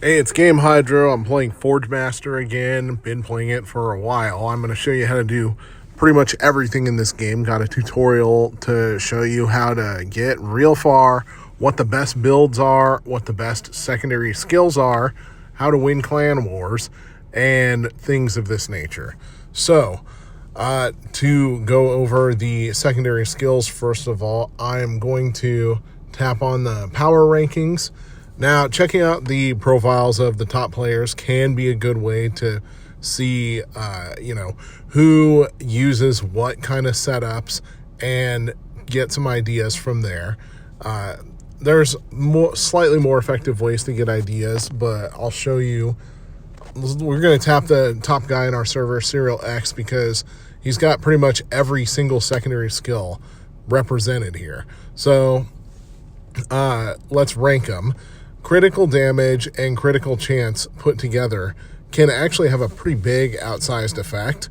Hey, it's Game Hydro. I'm playing Forge Master again. Been playing it for a while. I'm going to show you how to do pretty much everything in this game. Got a tutorial to show you how to get real far, what the best builds are, what the best secondary skills are, how to win clan wars, and things of this nature. So, to go over the secondary skills, first of all, I'm going to tap on the power rankings. Now, checking out the profiles of the top players can be a good way to see, who uses what kind of setups and get some ideas from there. There's slightly more effective ways to get ideas, but I'll show you. We're going to tap the top guy in our server, Serial X, because he's got pretty much every single secondary skill represented here. So let's rank them. Critical damage and critical chance put together can actually have a pretty big outsized effect.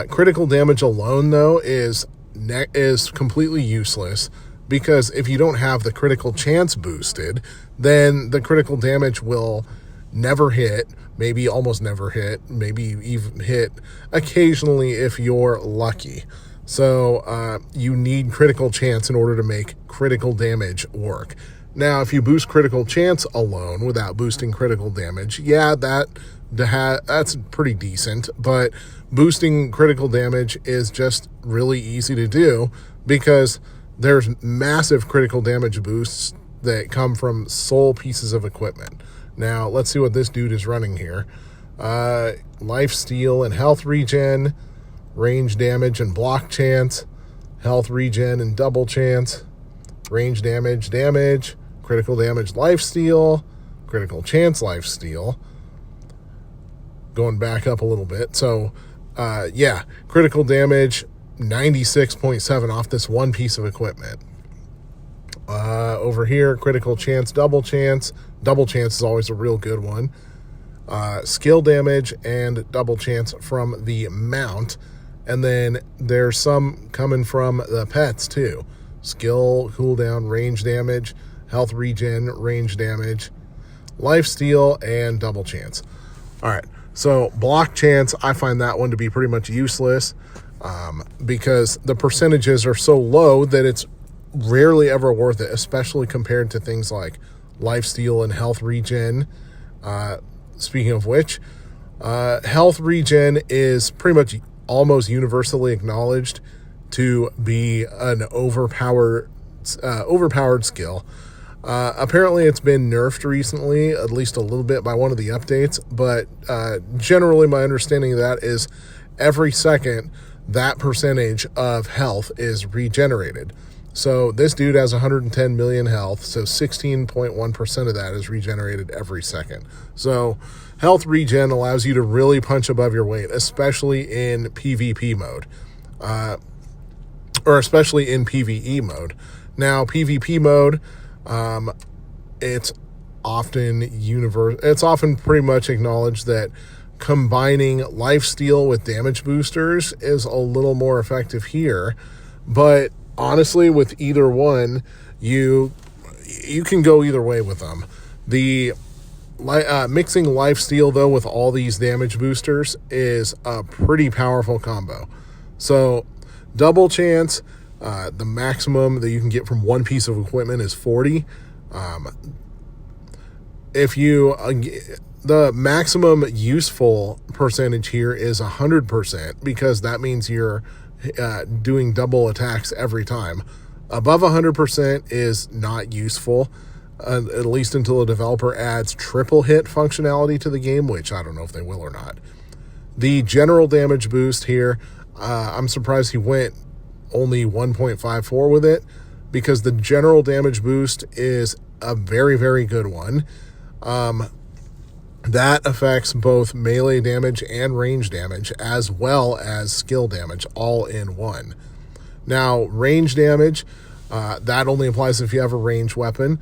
Critical damage alone, though, is completely useless, because if you don't have the critical chance boosted, then the critical damage will never hit, maybe almost never hit, maybe even hit occasionally if you're lucky. So you need critical chance in order to make critical damage work. Now, if you boost critical chance alone without boosting critical damage, yeah, that's pretty decent, but boosting critical damage is just really easy to do because there's massive critical damage boosts that come from sole pieces of equipment. Now, let's see what this dude is running here. Life steal and health regen, range damage and block chance, health regen and double chance, range damage, critical damage lifesteal, critical chance lifesteal. Going back up a little bit. So, critical damage 96.7 off this one piece of equipment. Over here, critical chance, double chance. Double chance is always a real good one. Skill damage and double chance from the mount. And then there's some coming from the pets too. Skill, cooldown, range damage, health regen, range damage, life steal, and double chance. All right, so block chance, I find that one to be pretty much useless because the percentages are so low that it's rarely ever worth it, especially compared to things like life steal and health regen. Speaking of which, health regen is pretty much almost universally acknowledged to be an overpowered skill. Apparently it's been nerfed recently, at least a little bit by one of the updates, but generally my understanding of that is every second that percentage of health is regenerated. So this dude has 110 million health, so 16.1% of that is regenerated every second. So health regen allows you to really punch above your weight, especially in PvP mode, or especially in PvE mode. Now, PvP mode, it's often pretty much acknowledged that combining lifesteal with damage boosters is a little more effective here. But honestly, with either one, you can go either way with them. The mixing lifesteal, though, with all these damage boosters is a pretty powerful combo. So double chance, the maximum that you can get from one piece of equipment is 40. The maximum useful percentage here is 100%, because that means you're doing double attacks every time. Above 100% is not useful, at least until a developer adds triple hit functionality to the game, which I don't know if they will or not. The general damage boost here, I'm surprised he went only 1.54 with it, because the general damage boost is a very, very good one. That affects both melee damage and range damage, as well as skill damage, all in one. Now, range damage, that only applies if you have a ranged weapon.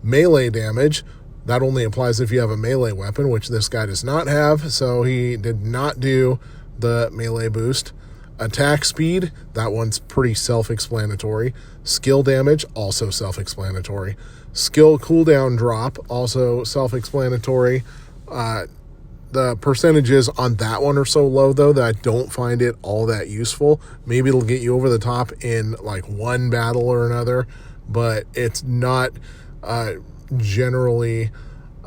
Melee damage, that only applies if you have a melee weapon, which this guy does not have, so he did not do the melee boost. Attack speed, that one's pretty self-explanatory. Skill damage, also self-explanatory. Skill cooldown drop, also self-explanatory. The percentages on that one are so low, though, that I don't find it all that useful. Maybe it'll get you over the top in like one battle or another, but it's not generally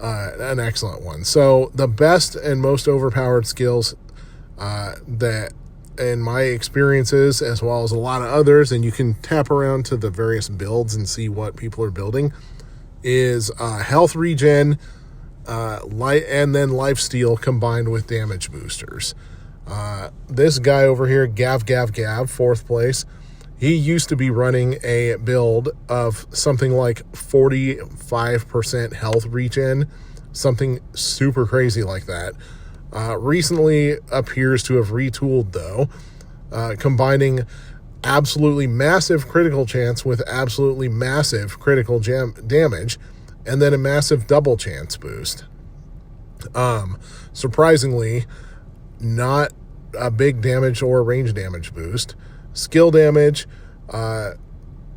an excellent one. So the best and most overpowered skills that in my experiences, as well as a lot of others, and you can tap around to the various builds and see what people are building, is health regen, light, and then lifesteal combined with damage boosters. This guy over here, Gav, 4th place, he used to be running a build of something like 45% health regen, something super crazy like that. Recently appears to have retooled, though, combining absolutely massive critical chance with absolutely massive critical damage, and then a massive double chance boost. Surprisingly, not a big damage or range damage boost. Skill damage,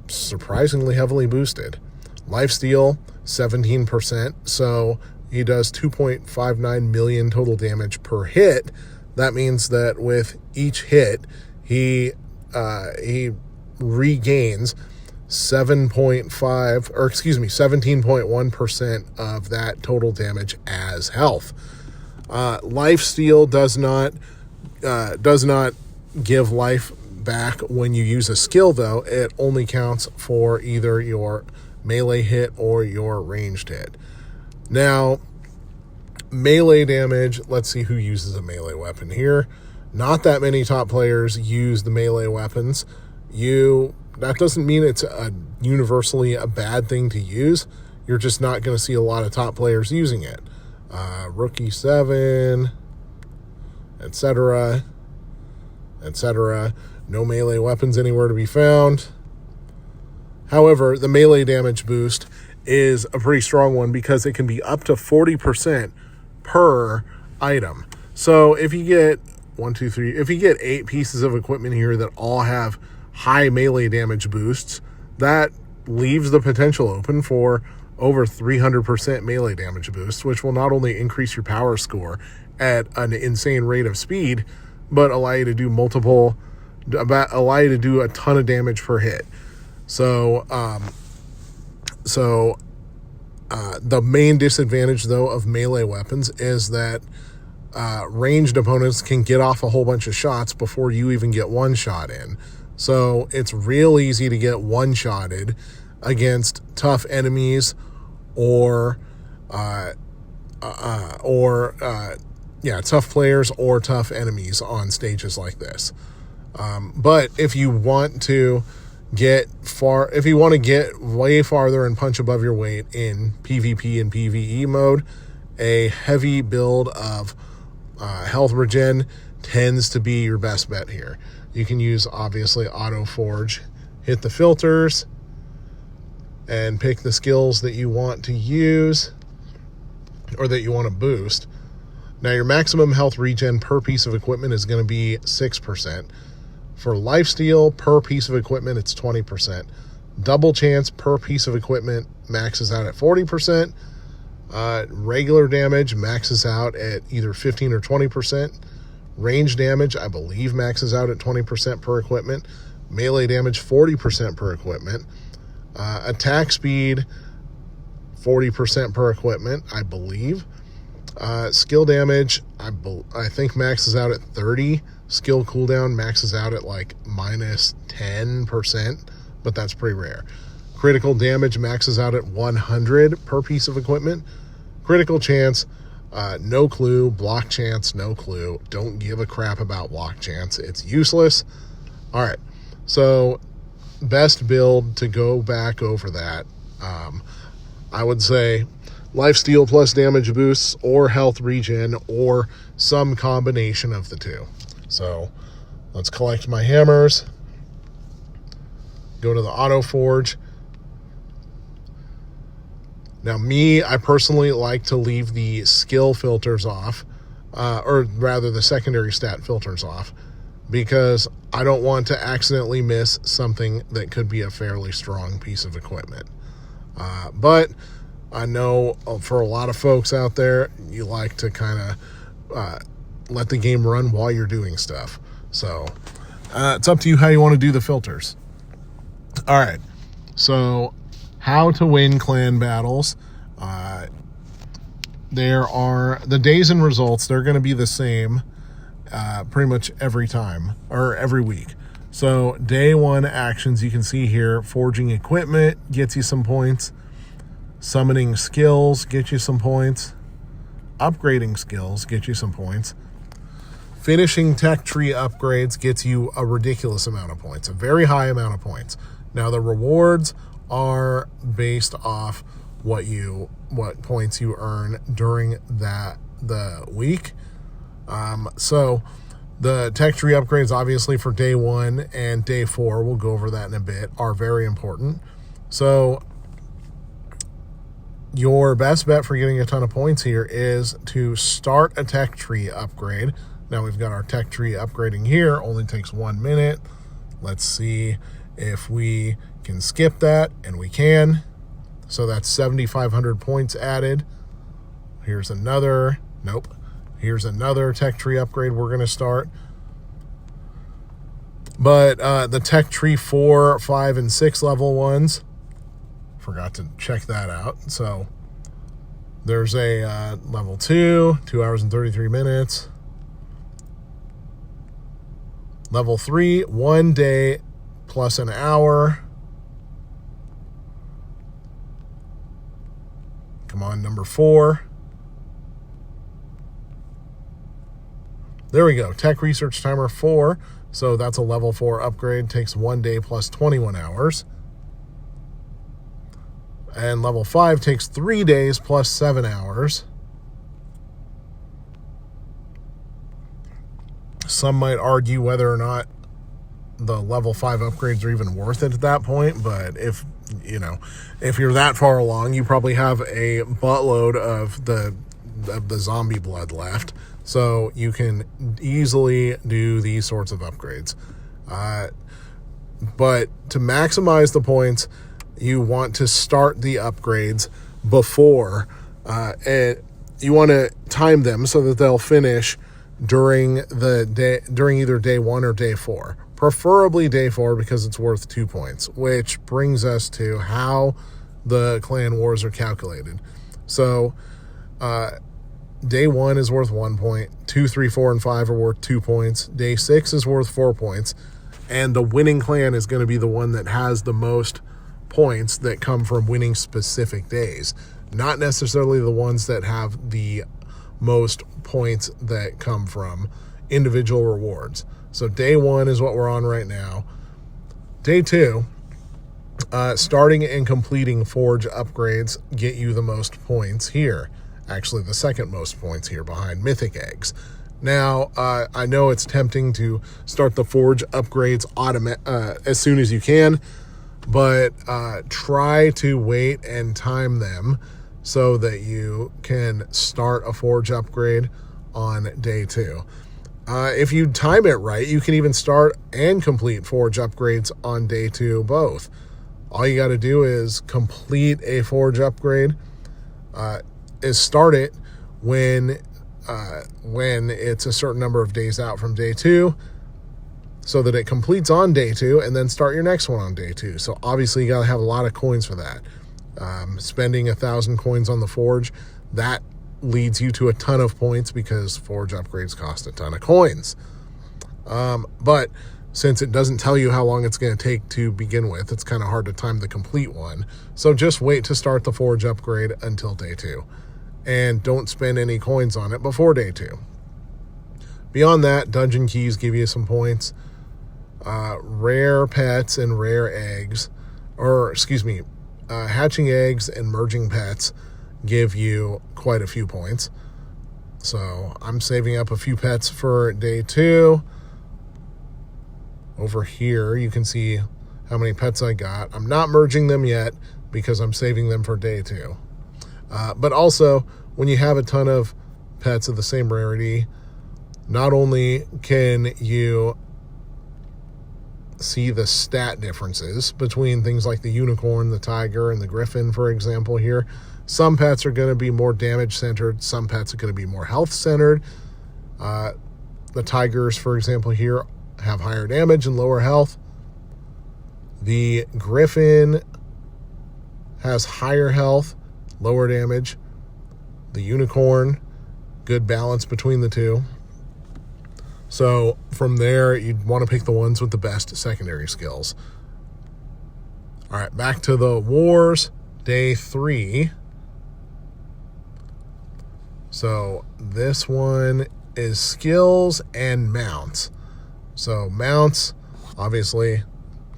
surprisingly heavily boosted. Lifesteal, 17%, so he does 2.59 million total damage per hit. That means that with each hit, he regains 17.1% of that total damage as health. Lifesteal does not give life back when you use a skill, though. It only counts for either your melee hit or your ranged hit. Now, melee damage, let's see who uses a melee weapon here. Not that many top players use the melee weapons. That doesn't mean it's universally a bad thing to use. You're just not going to see a lot of top players using it. Rookie 7, etc., etc. No melee weapons anywhere to be found. However, the melee damage boost is a pretty strong one because it can be up to 40% per item. So if you get 8 pieces of equipment here that all have high melee damage boosts, that leaves the potential open for over 300% melee damage boost, which will not only increase your power score at an insane rate of speed, but allow you to do a ton of damage per hit. So the main disadvantage, though, of melee weapons is that ranged opponents can get off a whole bunch of shots before you even get one shot in. So it's real easy to get one-shotted against tough enemies or tough players or tough enemies on stages like this. But if you want to get way farther and punch above your weight in PvP and PvE mode, a heavy build of health regen tends to be your best bet here. You can use, obviously, Auto Forge, hit the filters, and pick the skills that you want to use or that you want to boost. Now, your maximum health regen per piece of equipment is going to be 6%. For lifesteal, per piece of equipment, it's 20%. Double chance per piece of equipment maxes out at 40%. Regular damage maxes out at either 15 or 20%. Range damage, I believe, maxes out at 20% per equipment. Melee damage, 40% per equipment. Attack speed, 40% per equipment, I believe. Skill damage, I think maxes out at 30. Skill cooldown maxes out at like minus 10%, but that's pretty rare. Critical damage maxes out at 100 per piece of equipment. Critical chance, no clue. Block chance, no clue. Don't give a crap about block chance. It's useless. All right, so best build to go back over that. I would say lifesteal plus damage boosts or health regen or some combination of the two. So let's collect my hammers. Go to the Auto Forge. Now, I personally like to leave the skill filters off, or rather the secondary stat filters off. because I don't want to accidentally miss something that could be a fairly strong piece of equipment. But I know for a lot of folks out there, you like to kind of let the game run while you're doing stuff. So it's up to you how you want to do the filters. All right. So how to win clan battles. There are the days and results. They're going to be the same pretty much every time or every week. So day 1 actions, you can see here, forging equipment gets you some points. Summoning skills get you some points. Upgrading skills get you some points. Finishing tech tree upgrades gets you a ridiculous amount of points, a very high amount of points. Now the rewards are based off what points you earn during the week. So the tech tree upgrades, obviously for day 1 and day 4, we'll go over that in a bit, are very important. So your best bet for getting a ton of points here is to start a tech tree upgrade. Now we've got our tech tree upgrading here, only takes 1 minute. Let's see if we can skip that, and we can. So that's 7,500 points added. Here's another, nope. Here's another tech tree upgrade we're going to start. But the tech tree 4, 5, and 6 level ones, forgot to check that out. So there's a level 2, 2 hours and 33 minutes. Level 3, 1 day plus an hour. Come on, number 4. There we go. Tech research timer 4. So that's a level 4 upgrade. Takes 1 day plus 21 hours. And level 5 takes 3 days plus 7 hours. Some might argue whether or not the level 5 upgrades are even worth it at that point, but if you're that far along, you probably have a buttload of the zombie blood left, so you can easily do these sorts of upgrades. But to maximize the points, you want to start the upgrades before, and you want to time them so that they'll finish during either day 1 or day 4. Preferably day 4 because it's worth 2 points, which brings us to how the clan wars are calculated. So day 1 is worth 1 point, 2, 3, 4, and 5 are worth 2 points, day 6 is worth 4 points, and the winning clan is going to be the one that has the most points that come from winning specific days, not necessarily the ones that have the most points that come from individual rewards. So day 1 is what we're on right now. Day 2, starting and completing forge upgrades get you the most points here. Actually, the second most points here behind mythic eggs. Now, I know it's tempting to start the forge upgrades as soon as you can, but try to wait and time them so that you can start a forge upgrade on day 2. If you time it right, you can even start and complete forge upgrades on day 2 both. All you got to do is complete a forge upgrade, is start it when it's a certain number of days out from day 2, so that it completes on day 2, and then start your next one on day 2. So obviously you got to have a lot of coins for that. Spending 1,000 coins on the forge, that leads you to a ton of points because forge upgrades cost a ton of coins. But since it doesn't tell you how long it's going to take to begin with, it's kind of hard to time the complete one. So just wait to start the forge upgrade until day 2. And don't spend any coins on it before day 2. Beyond that, dungeon keys give you some points. Rare pets and rare eggs, hatching eggs and merging pets give you quite a few points. So I'm saving up a few pets for day 2. Over here, you can see how many pets I got. I'm not merging them yet because I'm saving them for day 2. But also, when you have a ton of pets of the same rarity, not only can you see the stat differences between things like the unicorn, the tiger, and the griffin, for example, here. Some pets are going to be more damage-centered. Some pets are going to be more health-centered. The tigers, for example, here have higher damage and lower health. The griffin has higher health, lower damage. The unicorn, good balance between the two. So from there, you'd want to pick the ones with the best secondary skills. All right, back to the wars, day 3. So this one is skills and mounts. So mounts, obviously,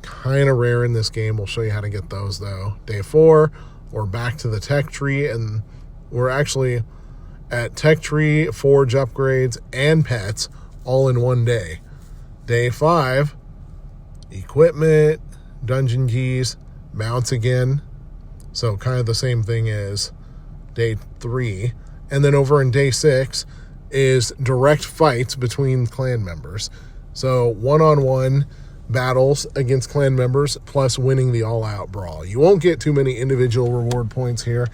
kind of rare in this game. We'll show you how to get those, though. Day 4, we're back to the tech tree, and we're actually at tech tree, forge upgrades, and pets all in one day. Day 5, equipment, dungeon keys, mounts again. So kind of the same thing as day 3. And then over in day 6 is direct fights between clan members. So one-on-one battles against clan members plus winning the all-out brawl. You won't get too many individual reward points here,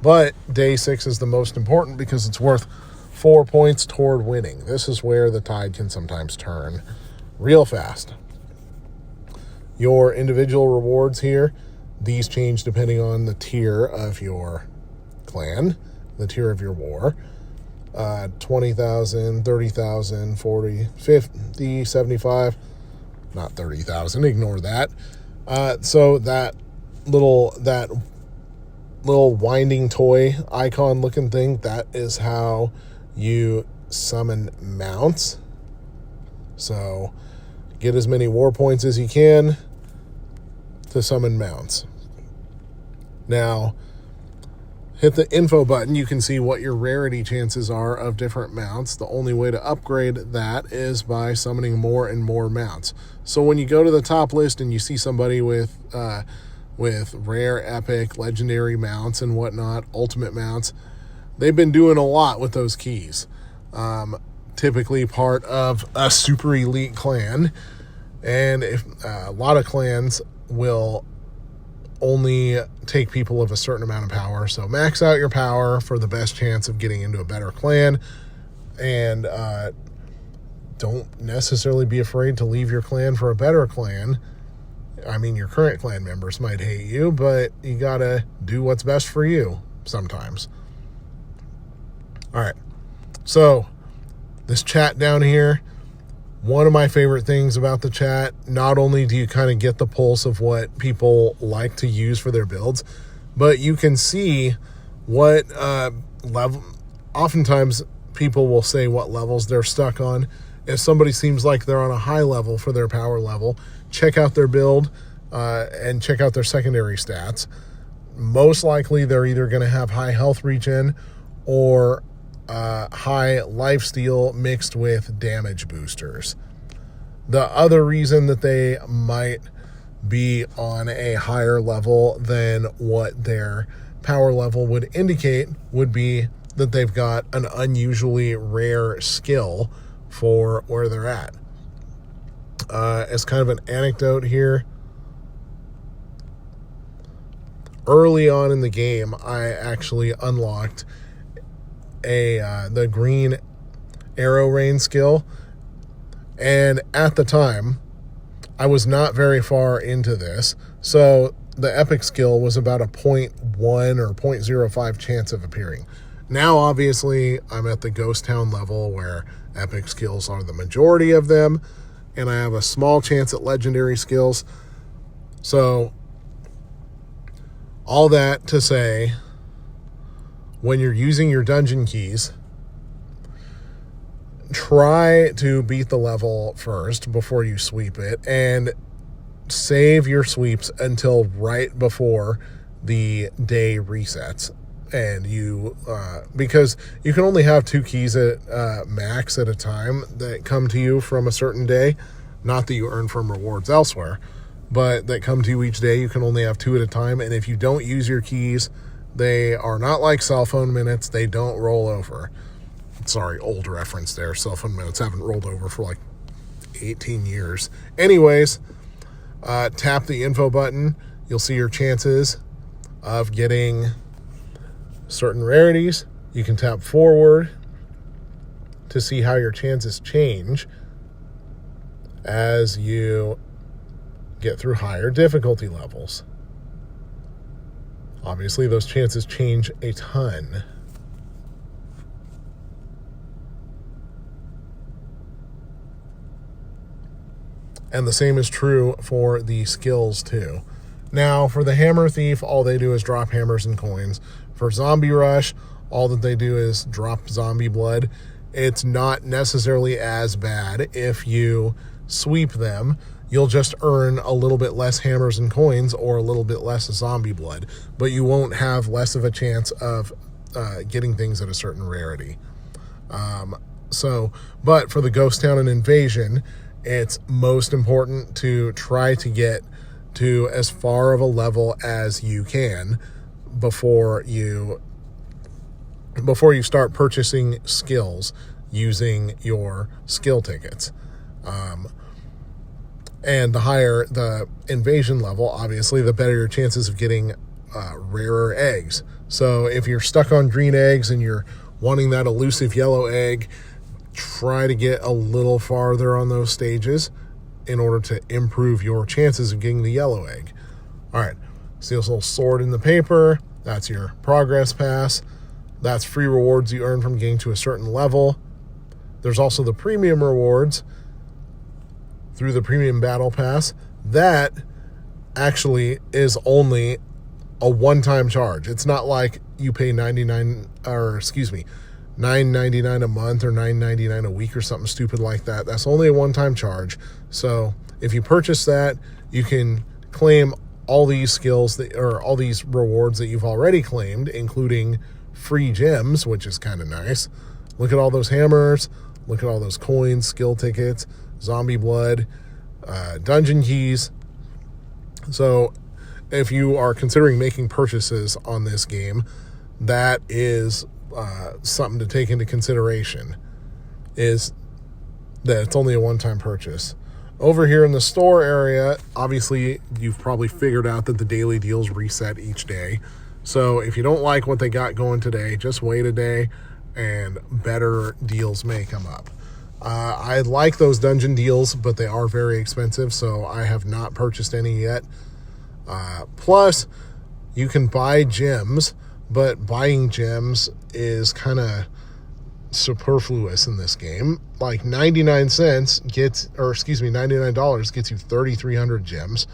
but day 6 is the most important because it's worth 4 points toward winning. This is where the tide can sometimes turn real fast. Your individual rewards here, these change depending on the tier of your clan, the tier of your war. 20,000, 30,000, 40, 50, 75, not 30,000, ignore that. So that little winding toy icon looking thing, that is how you summon mounts. So get as many war points as you can to summon mounts. Now, hit the info button. You can see what your rarity chances are of different mounts. The only way to upgrade that is by summoning more and more mounts. So when you go to the top list and you see somebody with rare, epic, legendary mounts and whatnot, ultimate mounts, they've been doing a lot with those keys. Typically part of a super elite clan, and if a lot of clans will only take people of a certain amount of power. So max out your power for the best chance of getting into a better clan, and don't necessarily be afraid to leave your clan for a better clan. I mean, your current clan members might hate you, but you gotta do what's best for you sometimes. All right, so this chat down here, one of my favorite things about the chat, not only do you kind of get the pulse of what people like to use for their builds, but you can see what level, oftentimes people will say what levels they're stuck on. If somebody seems like they're on a high level for their power level, check out their build and check out their secondary stats. Most likely they're either going to have high health regen or high lifesteal mixed with damage boosters. The other reason that they might be on a higher level than what their power level would indicate would be that they've got an unusually rare skill for where they're at. As kind of an anecdote here, early on in the game, I actually unlocked the green arrow rain skill, and at the time I was not very far into this, so the epic skill was about a 0.1 or 0.05 chance of appearing. Now obviously I'm at the ghost town level where epic skills are the majority of them, and I have a small chance at legendary skills. So all that to say, when you're using your dungeon keys, try to beat the level first before you sweep it, and save your sweeps until right before the day resets. And you, because you can only have 2 keys at max at a time that come to you from a certain day, not that you earn from rewards elsewhere, but that come to you each day. You can only have 2 at a time, and if you don't use your keys, they are not like cell phone minutes. They don't roll over. Sorry, old reference there. Cell phone minutes haven't rolled over for like 18 years. Anyways, Tap the info button. You'll see your chances of getting certain rarities. You can tap forward to see how your chances change as you get through higher difficulty levels. Obviously, those chances change a ton. And the same is true for the skills too. Now, for the Hammer Thief, all they do is drop hammers and coins. For Zombie Rush, all that they do is drop zombie blood. It's not necessarily as bad if you sweep them. You'll just earn a little bit less hammers and coins or a little bit less zombie blood, but you won't have less of a chance of getting things at a certain rarity. But for the Ghost Town and Invasion, it's most important to try to get to as far of a level as you can before you start purchasing skills using your skill tickets. And the higher the invasion level, obviously, the better your chances of getting rarer eggs. So if you're stuck on green eggs and you're wanting that elusive yellow egg, try to get a little farther on those stages in order to improve your chances of getting the yellow egg. All right, see this little sword in the paper? That's your progress pass. That's free rewards you earn from getting to a certain level. There's also the premium rewards through the premium battle pass. That actually is only a one-time charge. It's not like you pay $9.99 a month or $9.99 a week or something stupid like that. That's only a one-time charge. So if you purchase that, you can claim all these skills or all these rewards that you've already claimed, including free gems, which is kind of nice. Look at all those hammers. Look at all those coins, skill tickets, zombie blood, dungeon keys. So if you are considering making purchases on this game, that is something to take into consideration, is that it's only a one-time purchase. Over here in the store area, obviously you've probably figured out that the daily deals reset each day. So if you don't like what they got going today, just wait a day and better deals may come up. I like those dungeon deals, but they are very expensive, so I have not purchased any yet. Plus, you can buy gems, but buying gems is kind of superfluous in this game. Like $99 gets you 3,300 gems.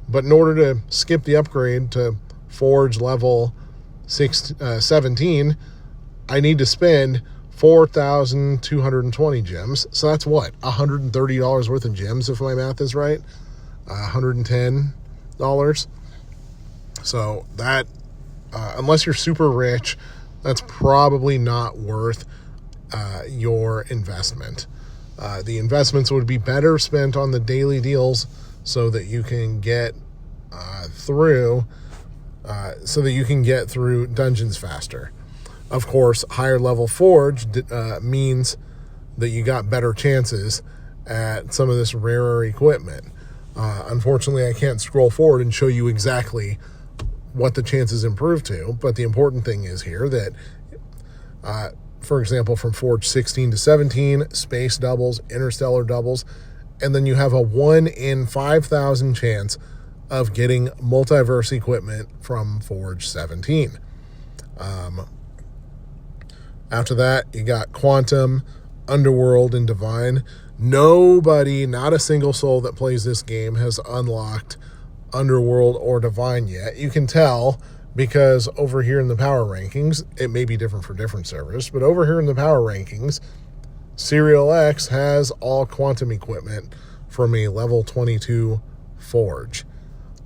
But in order to skip the upgrade to Forge level 17, I need to spend 4,220 gems. So that's what? $130 worth of gems, if my math is right. $110. So that, unless you're super rich, that's probably not worth your investment. The investments would be better spent on the daily deals so that you can get through dungeons faster. Of course, higher level Forge means that you got better chances at some of this rarer equipment. Unfortunately, I can't scroll forward and show you exactly what the chances improve to, but the important thing is here that, for example, from Forge 16 to 17, space doubles, interstellar doubles, and then you have a 1 in 5,000 chance of getting multiverse equipment from Forge 17. After that, you got Quantum, Underworld, and Divine. Nobody, not a single soul that plays this game has unlocked Underworld or Divine yet. You can tell because over here in the power rankings, it may be different for different servers, but over here in the power rankings, Serial X has all Quantum equipment from a level 22 Forge.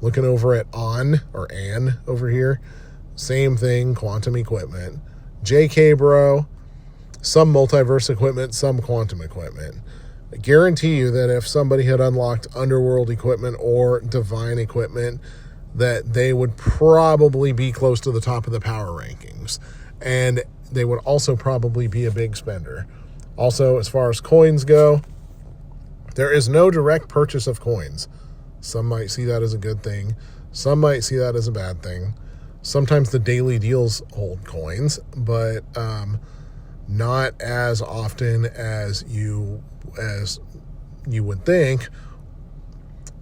Looking over at Ann over here, same thing, Quantum equipment. JK Bro, some multiverse equipment, some Quantum equipment. I guarantee you that if somebody had unlocked Underworld equipment or Divine equipment, that they would probably be close to the top of the power rankings. And they would also probably be a big spender. Also, as far as coins go, there is no direct purchase of coins Some might see that as a good thing. Some might see that as a bad thing. Sometimes the daily deals hold coins, but not as often as you would think.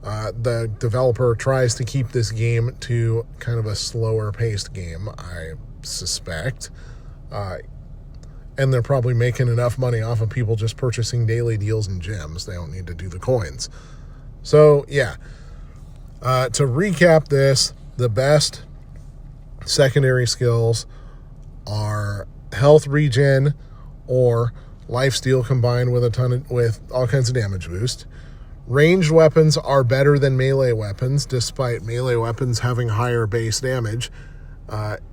The developer tries to keep this game to kind of a slower paced game, I suspect. And they're probably making enough money off of people just purchasing daily deals and gems. They don't need to do the coins. So, yeah. To recap this, the best secondary skills are health regen or lifesteal combined with all kinds of damage boost. Ranged weapons are better than melee weapons, despite melee weapons having higher base damage.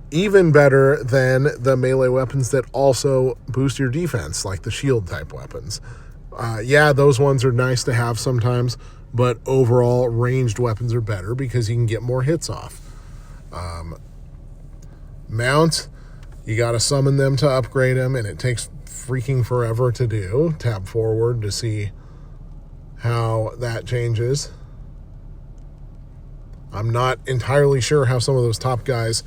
Even better than the melee weapons that also boost your defense, like the shield type weapons. Yeah, those ones are nice to have sometimes, but overall ranged weapons are better because you can get more hits off. Mount, you got to summon them to upgrade them, and it takes freaking forever to do. Tab forward to see how that changes. I'm not entirely sure how some of those top guys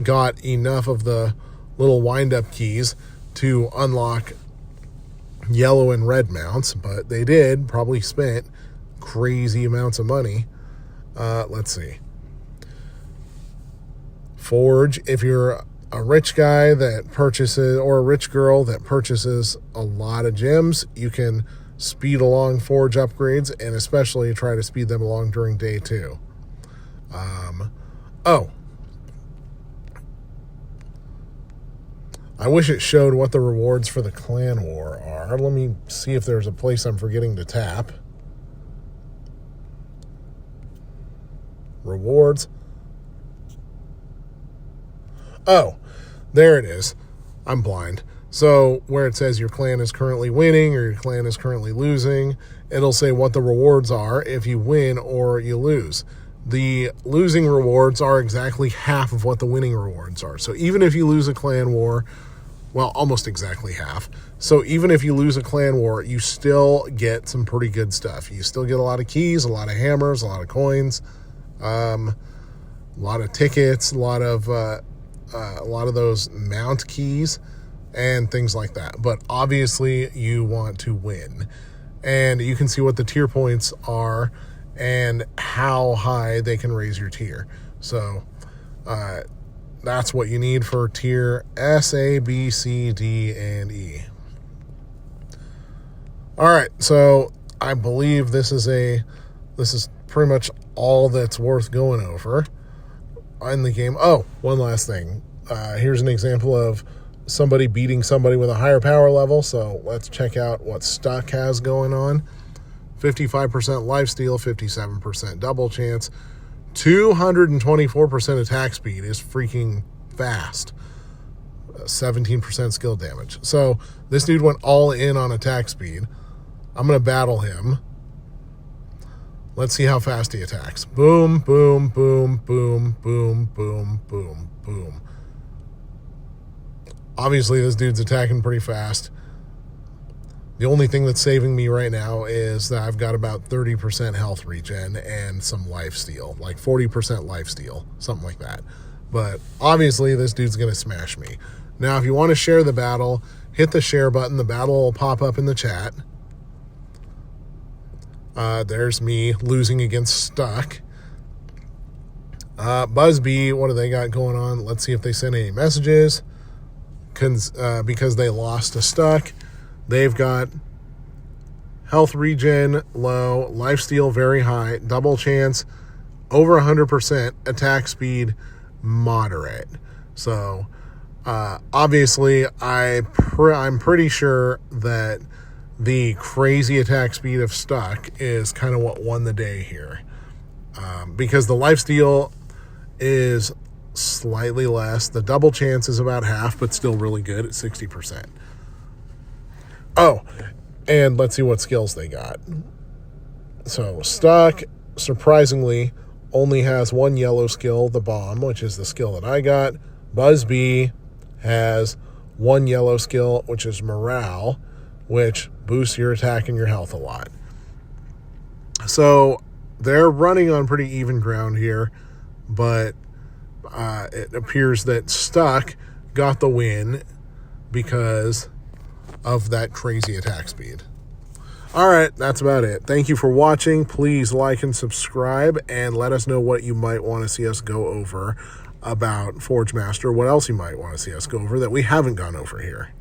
got enough of the little wind-up keys to unlock yellow and red mounts, but they did. Probably spent crazy amounts of money. Let's see. Forge, if you're a rich guy that purchases, or a rich girl that purchases a lot of gems, you can speed along Forge upgrades, and especially try to speed them along during day 2. I wish it showed what the rewards for the clan war are. Let me see if there's a place I'm forgetting to tap. Rewards. Oh, there it is. I'm blind. So where it says your clan is currently winning or your clan is currently losing, it'll say what the rewards are if you win or you lose. The losing rewards are exactly half of what the winning rewards are. So even if you lose a clan war, well, almost exactly half. So even if you lose a clan war, you still get some pretty good stuff. You still get a lot of keys, a lot of hammers, a lot of coins, a lot of tickets, a lot of those mount keys and things like that. But obviously you want to win. And you can see what the tier points are and how high they can raise your tier. So that's what you need for tier S, A, B, C, D, and E. All right, so I believe this is pretty much all that's worth going over in the game. Oh, one last thing. Here's an example of somebody beating somebody with a higher power level. So let's check out what Stuck has going on. 55% lifesteal, 57% double chance, 224% attack speed is freaking fast. 17% skill damage. So this dude went all in on attack speed. I'm going to battle him. Let's see how fast he attacks. Boom, boom, boom, boom, boom, boom, boom, boom. Obviously, this dude's attacking pretty fast. The only thing that's saving me right now is that I've got about 30% health regen and some lifesteal, like 40% lifesteal, something like that. But obviously, this dude's going to smash me. Now, if you want to share the battle, hit the share button. The battle will pop up in the chat. There's me losing against Stuck. Buzzbee, what do they got going on? Let's see if they sent any messages. Because they lost to Stuck. They've got health regen low, lifesteal very high, double chance over 100%, attack speed moderate. So obviously I'm pretty sure that the crazy attack speed of Stuck is kind of what won the day here. Because the lifesteal is slightly less. The double chance is about half, but still really good at 60%. Oh, and let's see what skills they got. So Stuck, surprisingly, only has one yellow skill, the bomb, which is the skill that I got. Buzzbee has one yellow skill, which is morale, which boosts your attack and your health a lot. So they're running on pretty even ground here, but it appears that Stuck got the win because of that crazy attack speed. All right, that's about it. Thank you for watching. Please like and subscribe, and let us know what you might want to see us go over about Forge Master, what else you might want to see us go over that we haven't gone over here.